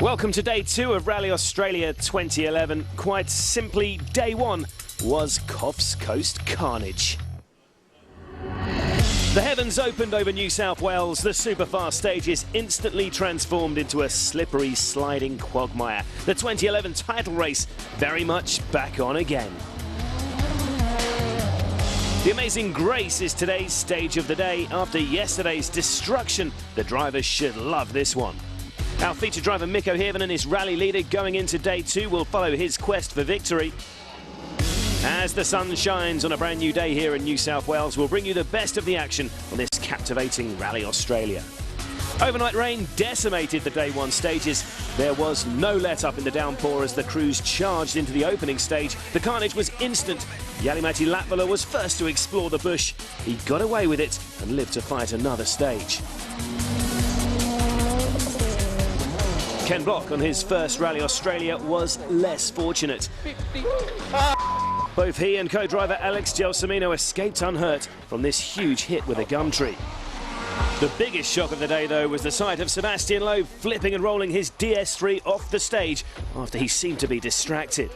Welcome to day 2 of Rally Australia 2011. Quite simply, day 1 was Coffs Coast carnage. The heavens opened over New South Wales. The superfast stages instantly transformed into a slippery, sliding quagmire. The 2011 title race very much back on again. The Amazing Grace is today's stage of the day. After yesterday's destruction, the drivers should love this one. Our featured driver Mikko Hirvonen is rally leader going into day 2. We'll follow his quest for victory. As the sun shines on a brand new day here in New South Wales, we'll bring you the best of the action on this captivating Rally Australia. Overnight rain decimated the day 1 stages. There was no let-up in the downpour as the crews charged into the opening stage. The carnage was instant. Jari-Matti Latvala was first to explore the bush. He got away with it and lived to fight another stage. Ken Block on his first Rally Australia was less fortunate. Both he and co-driver Alex Gelsomino escaped unhurt from this huge hit with a gum tree. The biggest shock of the day, though, was the sight of Sebastian Loeb flipping and rolling his DS3 off the stage after he seemed to be distracted.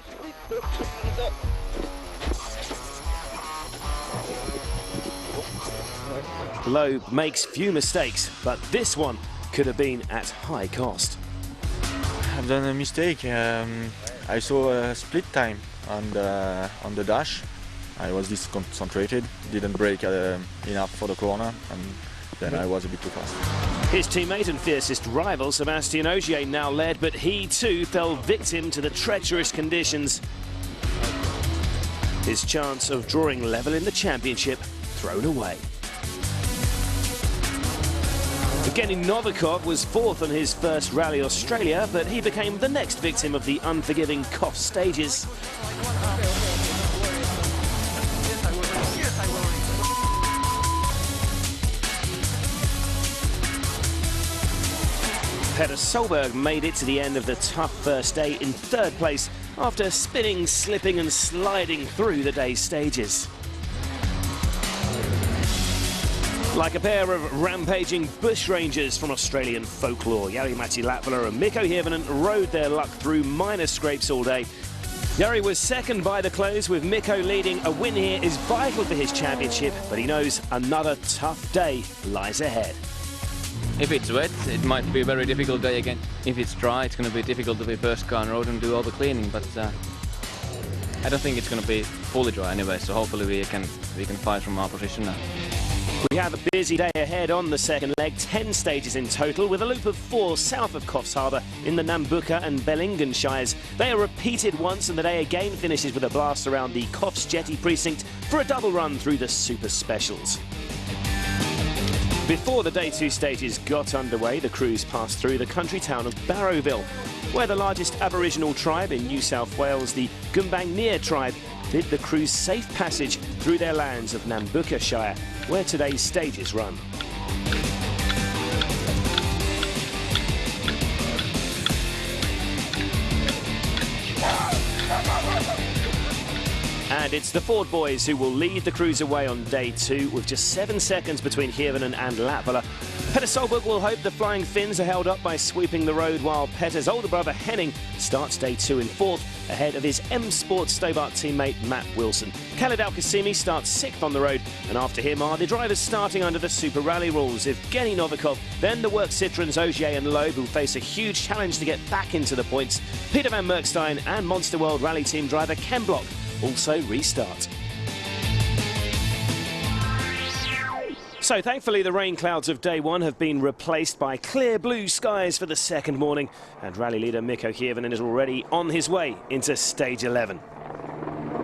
Loeb makes few mistakes, but this one could have been at high cost. I've done a mistake. I saw a split time on the dash. I was disconcentrated, didn't brake enough for the corner, and then I was a bit too fast. His teammate and fiercest rival Sébastien Ogier now led, but he too fell victim to the treacherous conditions. His chance of drawing level in the championship thrown away. Evgeny Novikov was 4th on his first Rally Australia, but he became the next victim of the unforgiving Coffs stages. Petter Solberg made it to the end of the tough first day in 3rd place after spinning, slipping and sliding through the day's stages. Like a pair of rampaging bushrangers from Australian folklore, Jari-Matti Latvala and Mikko Hirvonen rode their luck through minor scrapes all day. Jari was second by the close, with Mikko leading. A win here is vital for his championship, but he knows another tough day lies ahead. If it's wet, it might be a very difficult day again. If it's dry, it's going to be difficult to be first car on road and do all the cleaning, but I don't think it's going to be fully dry anyway, so hopefully we can fight from our position now. We have a busy day ahead on the second leg, 10 stages in total, with a loop of 4 south of Coffs Harbour in the Nambucca and Bellingen Shires. They are repeated once, and the day again finishes with a blast around the Coffs Jetty precinct for a double run through the Super Specials. Before the day 2 stages got underway, the crews passed through the country town of Barrowville, where the largest Aboriginal tribe in New South Wales, the Gumbaynggirr tribe, bid the crews safe passage through their lands of Nambucca Shire, where today's stages run. And it's the Ford boys who will lead the crews away on day 2, with just 7 seconds between Hirvonen and Latvala. Petter Solberg will hope the Flying Finns are held up by sweeping the road, while Petter's older brother Henning starts day 2 in 4th, ahead of his M Sport Stobart teammate Matt Wilson. Khaled Al-Qasimi starts 6th on the road, and after him are the drivers starting under the Super Rally rules: Evgeny Novikov, then the Work Citroens Ogier and Loeb, who face a huge challenge to get back into the points. Peter van Merkstein and Monster World Rally team driver Ken Block also restart. So thankfully the rain clouds of day 1 have been replaced by clear blue skies for the second morning, and rally leader Mikko Hirvonen is already on his way into stage 11.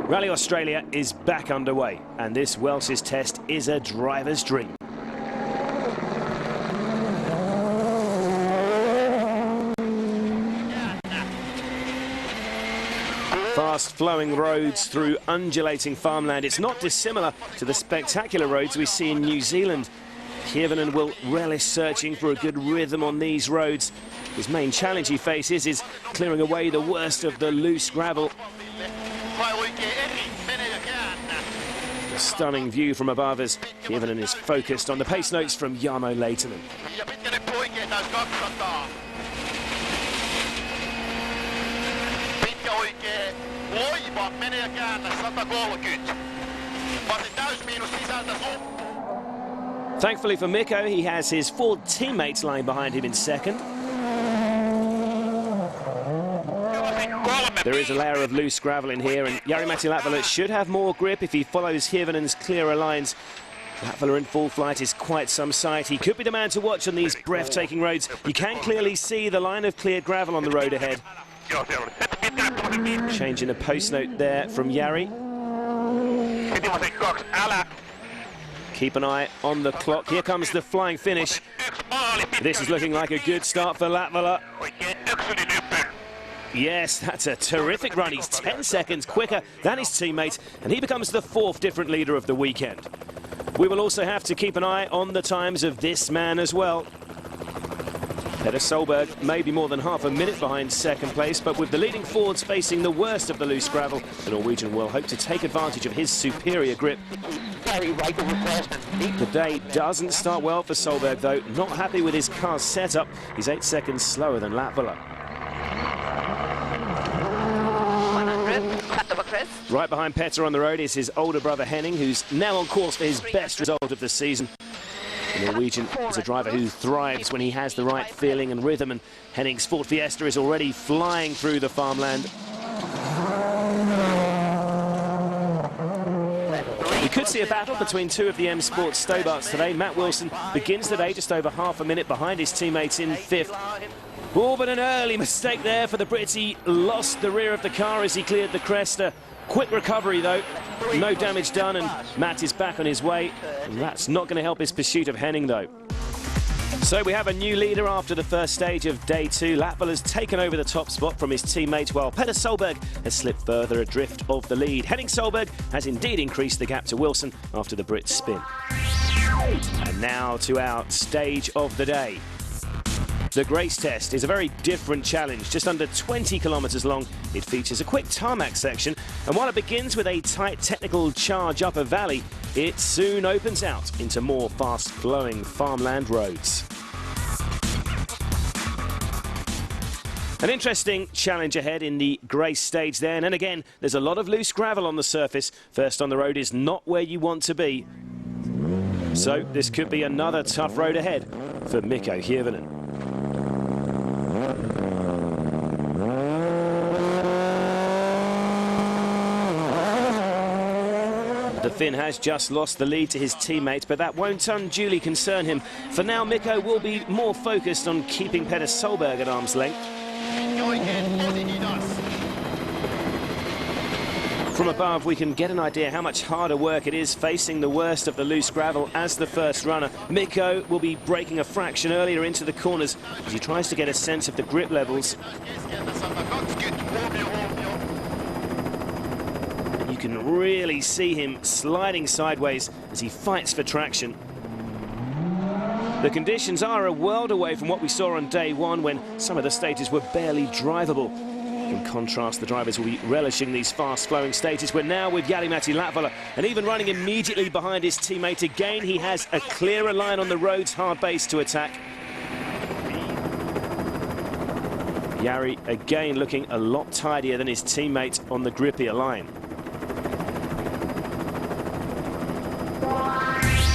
Rally Australia is back underway, and this Welsh's test is a driver's dream. Fast-flowing roads through undulating farmland. It's not dissimilar to the spectacular roads we see in New Zealand. Hirvonen will relish searching for a good rhythm on these roads. His main challenge he faces is clearing away the worst of the loose gravel. A stunning view from above as Hirvonen is focused on the pace notes from Jarmo Leitonen. Loiva, mene ja käännä 130. Pasi täysmiinus sisältä sun. Thankfully for Mikko, he has his Ford teammates lying behind him in second. There is a layer of loose gravel in here, and Jari-Matti Latvala should have more grip if he follows Hirvonen's clearer lines. Latvala in full flight is quite some sight. He could be the man to watch on these breathtaking roads. You can clearly see the line of cleared gravel on the road ahead. Changing a post note there from Jari. Keep an eye on the clock. Here comes the flying finish. This is looking like a good start for Latvala. Yes, that's a terrific run. He's 10 seconds quicker than his teammate, and he becomes the 4th different leader of the weekend. We will also have to keep an eye on the times of this man as well. Petter Solberg may be more than half a minute behind second place, but with the leading Fords facing the worst of the loose gravel, the Norwegian will hope to take advantage of his superior grip. The day doesn't start well for Solberg, though. Not happy with his car's setup. He's 8 seconds slower than Latvala. Right behind Petter on the road is his older brother Henning, who's now on course for his best result of the season. The Norwegian is a driver who thrives when he has the right feeling and rhythm, and Henning's Ford Fiesta is already flying through the farmland. We could see a battle between two of the M Sport Stobarts today. Matt Wilson begins the day just over half a minute behind his teammates in 5th. Oh, but an early mistake there for the Brits. He lost the rear of the car as he cleared the crest. Quick recovery, though. No damage done, and Matt is back on his way. And that's not going to help his pursuit of Henning, though. So we have a new leader after the first stage of day 2. Latvala has taken over the top spot from his teammate, while Petter Solberg has slipped further adrift of the lead. Henning Solberg has indeed increased the gap to Wilson after the Brits spin. And now to our stage of the day. The Grace Test is a very different challenge. Just under 20 kilometres long, it features a quick tarmac section, and while it begins with a tight technical charge up a valley, it soon opens out into more fast-flowing farmland roads. An interesting challenge ahead in the Grace stage then, and again, there's a lot of loose gravel on the surface. First on the road is not where you want to be. So this could be another tough road ahead for Mikko Hirvonen. The Finn has just lost the lead to his teammate, but that won't unduly concern him. For now, Mikko will be more focused on keeping Petter Solberg at arm's length. From above, we can get an idea how much harder work it is facing the worst of the loose gravel as the first runner. Mikko will be braking a fraction earlier into the corners as he tries to get a sense of the grip levels. You can really see him sliding sideways as he fights for traction. The conditions are a world away from what we saw on day 1 when some of the stages were barely drivable. In contrast, the drivers will be relishing these fast-flowing stages. We're now with Jari-Matti Latvala, and even running immediately behind his teammate again, he has a clearer line on the road's hard base to attack. Jari again looking a lot tidier than his teammate on the grippier line.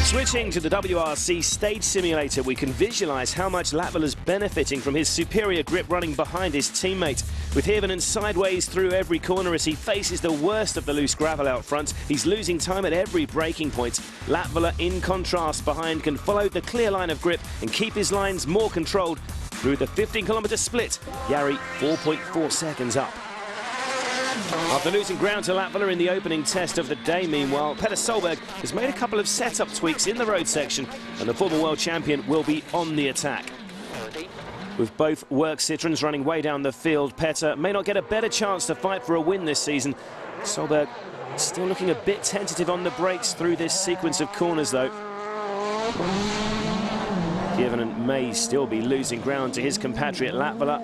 Switching to the WRC stage simulator, we can visualise how much Latvala's benefiting from his superior grip running behind his teammate. With Hirvonen sideways through every corner as he faces the worst of the loose gravel out front, he's losing time at every braking point. Latvala, in contrast, behind can follow the clear line of grip and keep his lines more controlled. Through the 15-kilometre split, Jari 4.4 seconds up. After losing ground to Latvala in the opening test of the day, meanwhile, Petter Solberg has made a couple of setup tweaks in the road section, and the former world champion will be on the attack. With both work Citroens running way down the field, Petter may not get a better chance to fight for a win this season. Solberg still looking a bit tentative on the brakes through this sequence of corners, though. Hirvonen may still be losing ground to his compatriot Latvala.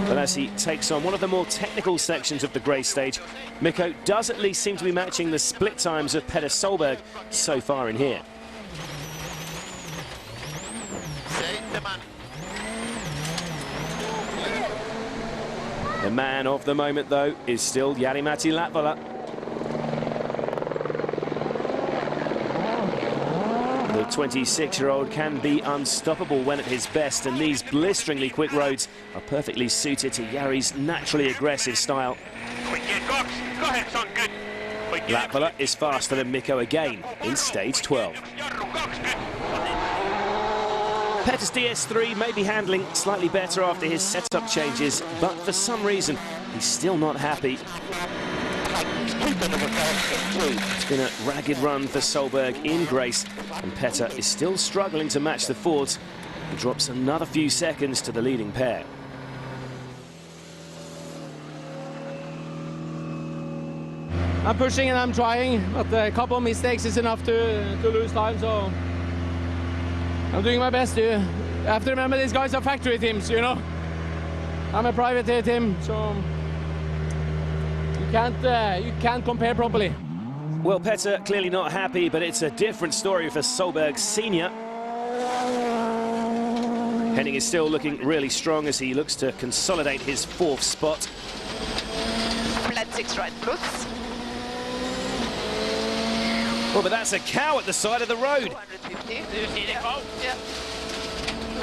But as he takes on one of the more technical sections of the Grace stage, Mikko does at least seem to be matching the split times of Petter Solberg so far in here. The man of the moment, though, is still Jari-Matti Latvala. The 26-year-old can be unstoppable when at his best, and these blisteringly quick roads are perfectly suited to Jari's naturally aggressive style. Latvala is faster than Mikko again in stage 12. Petta's DS3 may be handling slightly better after his setup changes, but for some reason, he's still not happy. It's been a ragged run for Solberg in Grace, and Petta is still struggling to match the Fords. He drops another few seconds to the leading pair. I'm pushing and I'm trying, but a couple of mistakes is enough to lose time, so I'm doing my best. You have to remember these guys are factory teams, you know. I'm a private team, so you can't compare properly. Well, Petta clearly not happy, but it's a different story for Solberg Senior. Henning is still looking really strong as he looks to consolidate his 4th spot. Flat 6 right plus. Well, but that's a cow at the side of the road. 250. Yeah.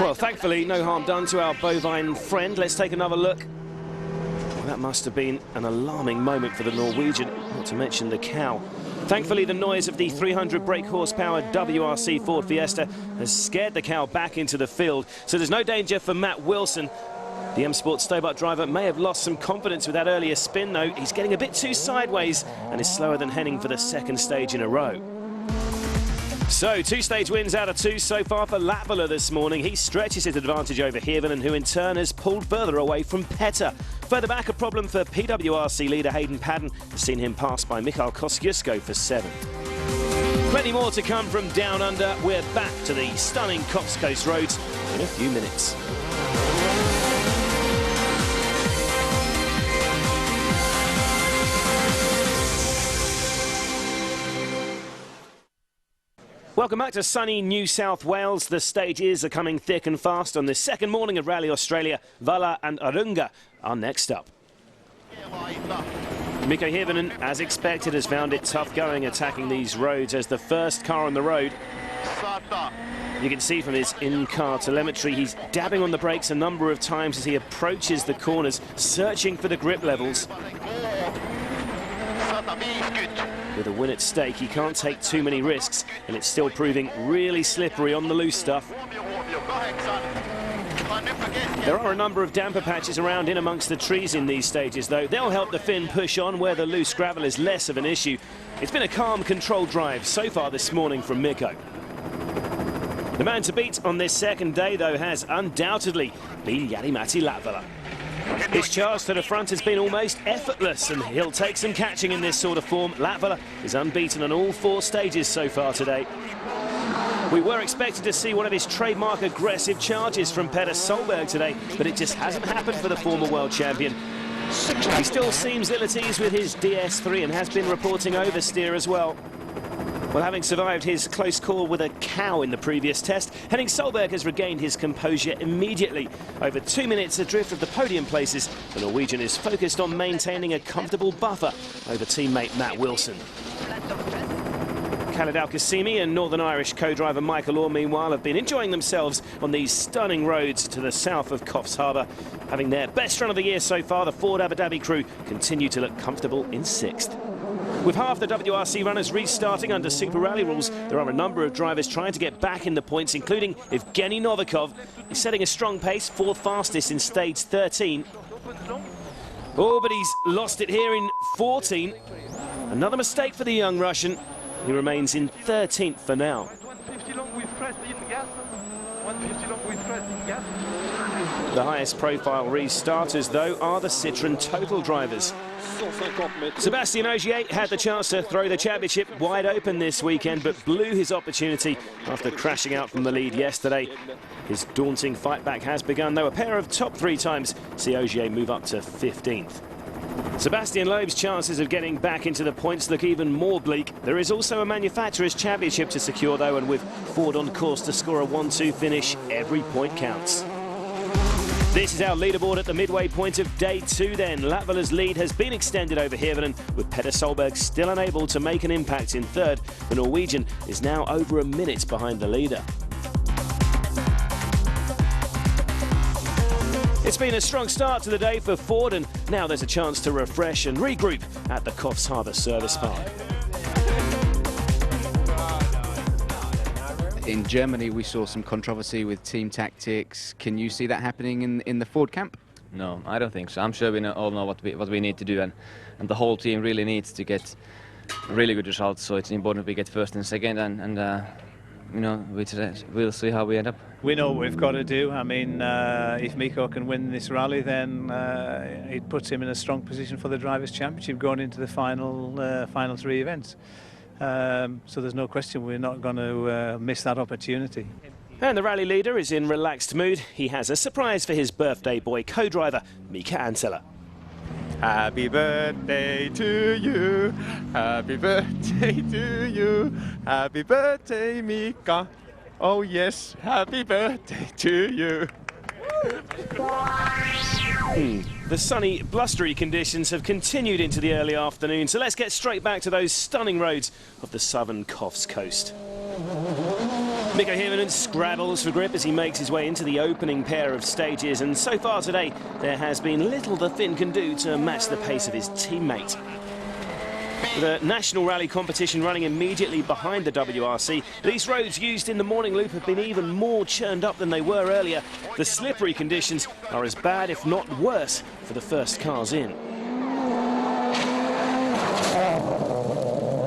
Well, thankfully, no harm done to our bovine friend. Let's take another look. Well, that must have been an alarming moment for the Norwegian, not to mention the cow. Thankfully, the noise of the 300 brake horsepower WRC Ford Fiesta has scared the cow back into the field, so there's no danger for Matt Wilson. The M Sport Stobart driver may have lost some confidence with that earlier spin, though. He's getting a bit too sideways and is slower than Henning for the 2nd stage in a row. So, 2 stage wins out of 2 so far for Latvala this morning. He stretches his advantage over Hirvonen, who in turn has pulled further away from Petta. Further back, a problem for PWRC leader Hayden Padden. Has seen him passed by Mikael Kosciuszko for 7th. Plenty more to come from down under. We're back to the stunning Cox Coast roads in a few minutes. Welcome back to sunny New South Wales. The stages are coming thick and fast on the 2nd morning of Rally Australia. Vala and Arunga are next up. Mikko Hirvonen, as expected, has found it tough going attacking these roads as the first car on the road. You can see from his in-car telemetry he's dabbing on the brakes a number of times as he approaches the corners, searching for the grip levels. With a win at stake, he can't take too many risks, and it's still proving really slippery on the loose stuff. There are a number of damper patches around in amongst the trees in these stages, though. They'll help the Finn push on where the loose gravel is less of an issue. It's been a calm, controlled drive so far this morning from Mikko. The man to beat on this 2nd day, though, has undoubtedly been Jari-Matti Latvala. His charge to the front has been almost effortless, and he'll take some catching in this sort of form. Latvala is unbeaten on all 4 stages so far today. We were expecting to see one of his trademark aggressive charges from Petter Solberg today, but it just hasn't happened for the former world champion. He still seems ill at ease with his DS3 and has been reporting oversteer as well. Well, having survived his close call with a cow in the previous test, Henning Solberg has regained his composure immediately. Over 2 minutes adrift of the podium places, the Norwegian is focused on maintaining a comfortable buffer over teammate Matt Wilson. Khaled Al-Qasimi and Northern Irish co-driver Michael Orr, meanwhile, have been enjoying themselves on these stunning roads to the south of Coffs Harbour. Having their best run of the year so far, the Ford Abu Dhabi crew continue to look comfortable in 6th. With half the WRC runners restarting under Super Rally rules, there are a number of drivers trying to get back in the points, including Evgeny Novikov. He's setting a strong pace, 4th fastest in stage 13. Oh, but he's lost it here in 14. Another mistake for the young Russian. He remains in 13th for now. The highest profile restarters, though, are the Citroën Total drivers. Sébastien Ogier had the chance to throw the championship wide open this weekend, but blew his opportunity after crashing out from the lead yesterday. His daunting fight back has begun, though. A pair of top 3 times see Ogier move up to 15th. Sebastian Loeb's chances of getting back into the points look even more bleak. There is also a manufacturer's championship to secure, though, and with Ford on course to score a 1-2 finish, every point counts. This is our leaderboard at the midway point of day 2 then. Latvala's lead has been extended over Hirvonen, with Petter Solberg still unable to make an impact in third. The Norwegian is now over a minute behind the leader. It's been a strong start to the day for Ford, and now there's a chance to refresh and regroup at the Kofshaven Service Park. In Germany, we saw some controversy with team tactics. Can you see that happening in the Ford camp? No, I don't think so. I'm sure we all know what we need to do, and the whole team really needs to get really good results. So it's important we get first and second, and you know, we'll see how we end up. We know what we've got to do. I mean, if Mikko can win this rally, then it puts him in a strong position for the Drivers' Championship going into the final 3 events. So there's no question we're not going to miss that opportunity. And the rally leader is in relaxed mood. He has a surprise for his birthday boy co-driver, Mika Anttila. Happy birthday to you, happy birthday to you, happy birthday Mika, oh yes, happy birthday to you. The sunny, blustery conditions have continued into the early afternoon, so let's get straight back to those stunning roads of the southern Kofs coast. Mikko Hirvonen scrabbles for grip as he makes his way into the opening pair of stages, and so far today there has been little the Finn can do to match the pace of his teammate. The national rally competition running immediately behind the WRC, these roads used in the morning loop have been even more churned up than they were earlier. The slippery conditions are as bad, if not worse, for the first cars in.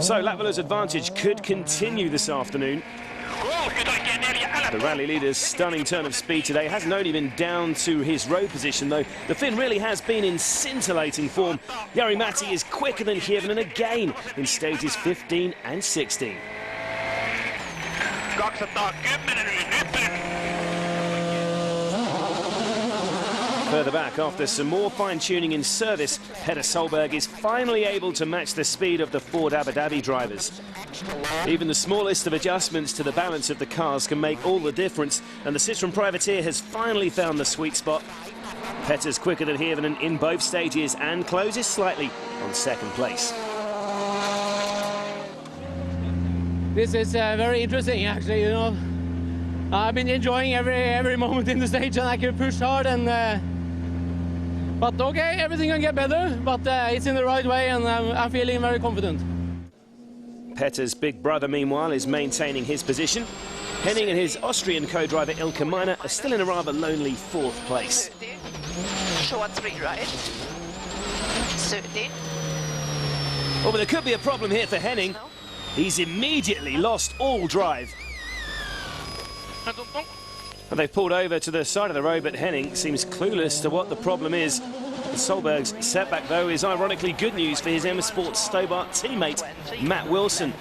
So Latvala's advantage could continue this afternoon. The rally leader's stunning turn of speed today hasn't only been down to his road position, though. The Finn really has been in scintillating form. Jari Matti is quicker than Hirvonen again in stages 15 and 16. Further back, after some more fine-tuning in service, Petter Solberg is finally able to match the speed of the Ford Abu Dhabi drivers. Even the smallest of adjustments to the balance of the cars can make all the difference, and the Citroën Privateer has finally found the sweet spot. Petter's quicker than Hirvonen in both stages and closes slightly on second place. This is very interesting, actually, you know. I've been enjoying every moment in the stage, and I can push hard, and but okay, everything can get better, but it's in the right way, and I'm feeling very confident. Petter's big brother, meanwhile, is maintaining his position. Henning and his Austrian co-driver Ilka Miner are still in a rather lonely 4th place. 30. Short 3 right. 30. Oh, but there could be a problem here for Henning. He's immediately lost all drive. And they've pulled over to the side of the road, but Henning seems clueless to what the problem is. Solberg's setback, though, is ironically good news for his M Sport Stobart teammate, Matt Wilson.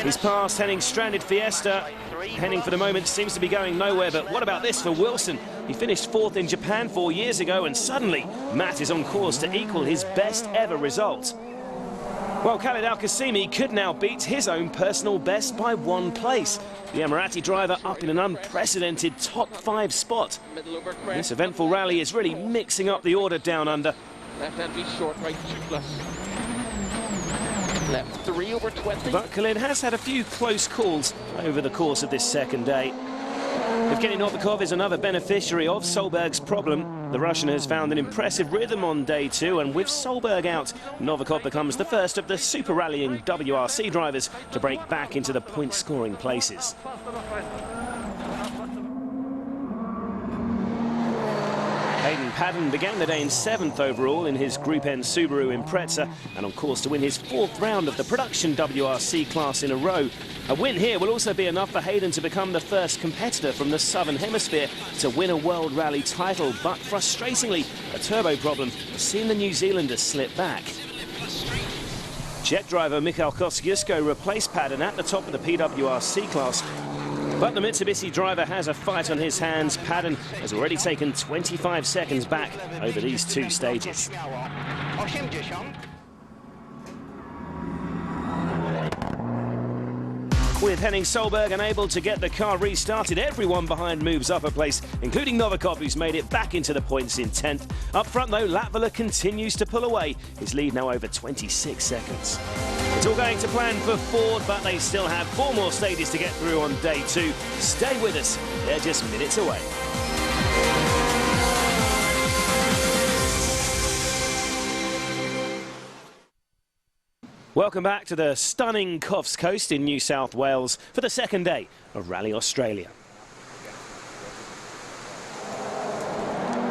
He's passed Henning's stranded Fiesta. Henning, for the moment, seems to be going nowhere, but what about this for Wilson? He finished 4th in Japan 4 years ago, and suddenly Matt is on course to equal his best ever result. Well, Khaled Al-Qasimi could now beat his own personal best by 1 place. The Emirati driver up in an unprecedented top 5 spot. This eventful rally is really mixing up the order down under. Left hand be short, right 2+. Left 3 over 20. But Khaled has had a few close calls over the course of this second day. Evgeny Novikov is another beneficiary of Solberg's problem. The Russian has found an impressive rhythm on day 2, and with Solberg out, Novikov becomes the first of the super rallying WRC drivers to break back into the point-scoring places. Hayden Paddon began the day in 7th overall in his Group N Subaru Impreza, and on course to win his 4th round of the production WRC class in a row. A win here will also be enough for Hayden to become the first competitor from the Southern Hemisphere to win a World Rally title, but frustratingly, a turbo problem has seen the New Zealander slip back. Czech driver Michal Kosciuszko replaced Paddon at the top of the PWRC class. But the Mitsubishi driver has a fight on his hands. Paddon has already taken 25 seconds back over these 2 stages. With Henning Solberg unable to get the car restarted, everyone behind moves up a place, including Novikov, who's made it back into the points in 10th. Up front, though, Latvala continues to pull away. His lead now over 26 seconds. It's all going to plan for Ford, but they still have 4 more stages to get through on day 2. Stay with us. They're just minutes away. Welcome back to the stunning Coffs Coast in New South Wales for the second day of Rally Australia.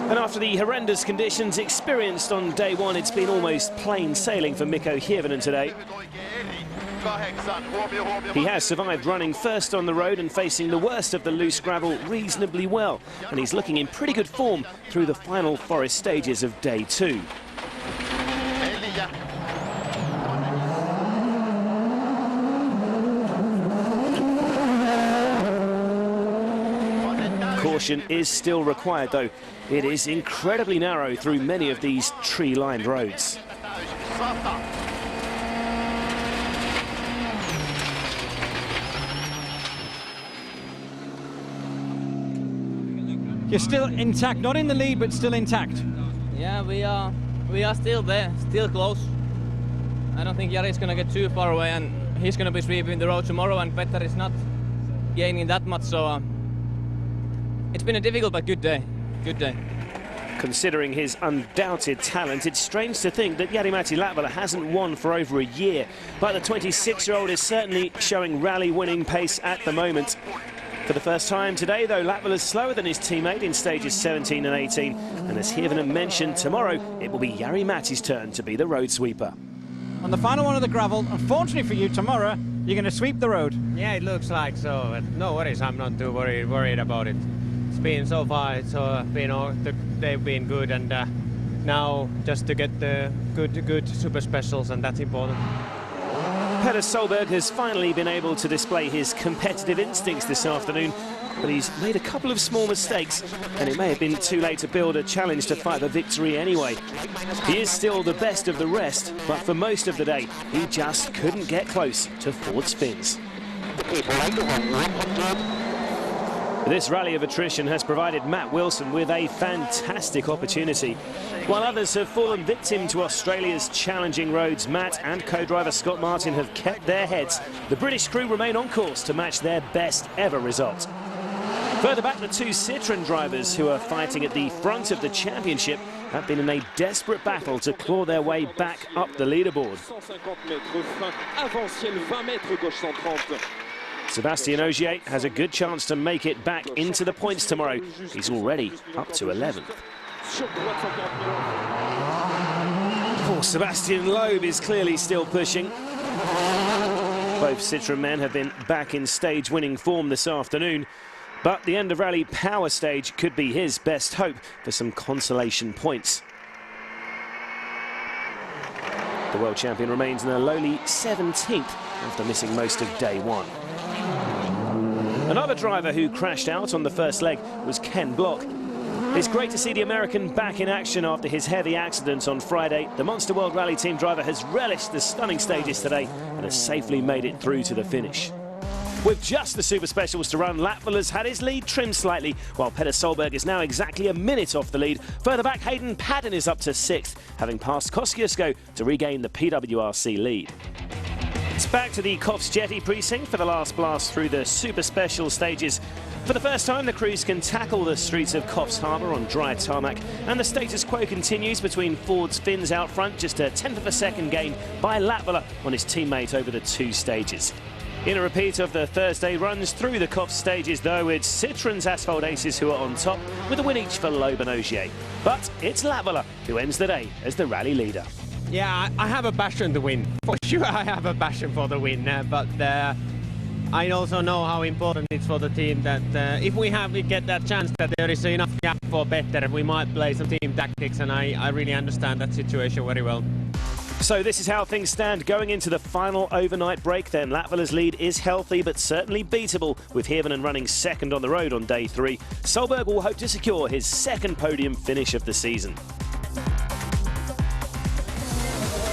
And after the horrendous conditions experienced on day 1, it's been almost plain sailing for Mikko Hirvonen today. He has survived running first on the road and facing the worst of the loose gravel reasonably well, and he's looking in pretty good form through the final forest stages of day 2. Caution is still required, though. It is incredibly narrow through many of these tree-lined roads. You're still intact, not in the lead, but still intact. Yeah, we are still there, still close. I don't think Jari's going to get too far away, and he's going to be sweeping the road tomorrow, and Petter is not gaining that much, so it's been a difficult but good day. Good day. Considering his undoubted talent, it's strange to think that Jari-Matti Latvala hasn't won for over a year, but the 26-year-old is certainly showing rally-winning pace at the moment. For the first time today, though, Latvala's slower than his teammate in stages 17 and 18. And as Hirvonen mentioned, tomorrow it will be Jari-Matti's turn to be the road sweeper. On the final one of the gravel, unfortunately for you, tomorrow, you're going to sweep the road. Yeah, it looks like so. But no worries, I'm not too worried about it. It's been so far, they've been good, and now just to get the good super specials, and that's important. Petter Solberg has finally been able to display his competitive instincts this afternoon, but he's made a couple of small mistakes, and it may have been too late to build a challenge to fight the victory anyway. He is still the best of the rest, but for most of the day, he just couldn't get close to Ford's Fins. This rally of attrition has provided Matt Wilson with a fantastic opportunity. While others have fallen victim to Australia's challenging roads, Matt and co-driver Scott Martin have kept their heads. The British crew remain on course to match their best ever result. Further back, the 2 Citroën drivers who are fighting at the front of the championship have been in a desperate battle to claw their way back up the leaderboard. Sébastien Ogier has a good chance to make it back into the points tomorrow. He's already up to 11th. Poor Sebastian Loeb is clearly still pushing. Both Citroën men have been back in stage-winning form this afternoon, but the end of rally power stage could be his best hope for some consolation points. The world champion remains in a lowly 17th after missing most of day 1. Another driver who crashed out on the first leg was Ken Block. It's great to see the American back in action after his heavy accident on Friday. The Monster World Rally Team driver has relished the stunning stages today and has safely made it through to the finish. With just the Super Specials to run, Latvala's had his lead trimmed slightly, while Petter Solberg is now exactly a minute off the lead. Further back, Hayden Paddon is up to 6th, having passed Kosciuszko to regain the PWRC lead. It's back to the Coffs Jetty precinct for the last blast through the Super Special stages. For the first time, the crews can tackle the streets of Coffs Harbour on dry tarmac, and the status quo continues between Ford's Fins out front, just a 10th of a second gain by Latvala on his teammate over the 2 stages. In a repeat of the Thursday runs through the Coffs stages, though, it's Citroën's Asphalt Aces who are on top, with a win each for Loeb and Ogier. But it's Latvala who ends the day as the rally leader. Yeah, I have a passion to win. For sure I have a passion for the win, but I also know how important it's for the team that if we get that chance that there is enough gap for better, we might play some team tactics, and I really understand that situation very well. So this is how things stand going into the final overnight break then. Latvala's lead is healthy but certainly beatable, with Hirvonen running second on the road on day 3. Solberg will hope to secure his second podium finish of the season.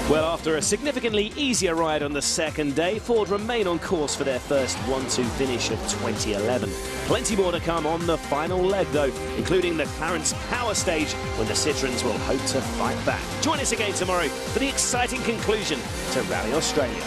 Well, after a significantly easier ride on the second day, Ford remain on course for their first 1-2 finish of 2011. Plenty more to come on the final leg, though, including the Clarence Power Stage, when the Citroens will hope to fight back. Join us again tomorrow for the exciting conclusion to Rally Australia.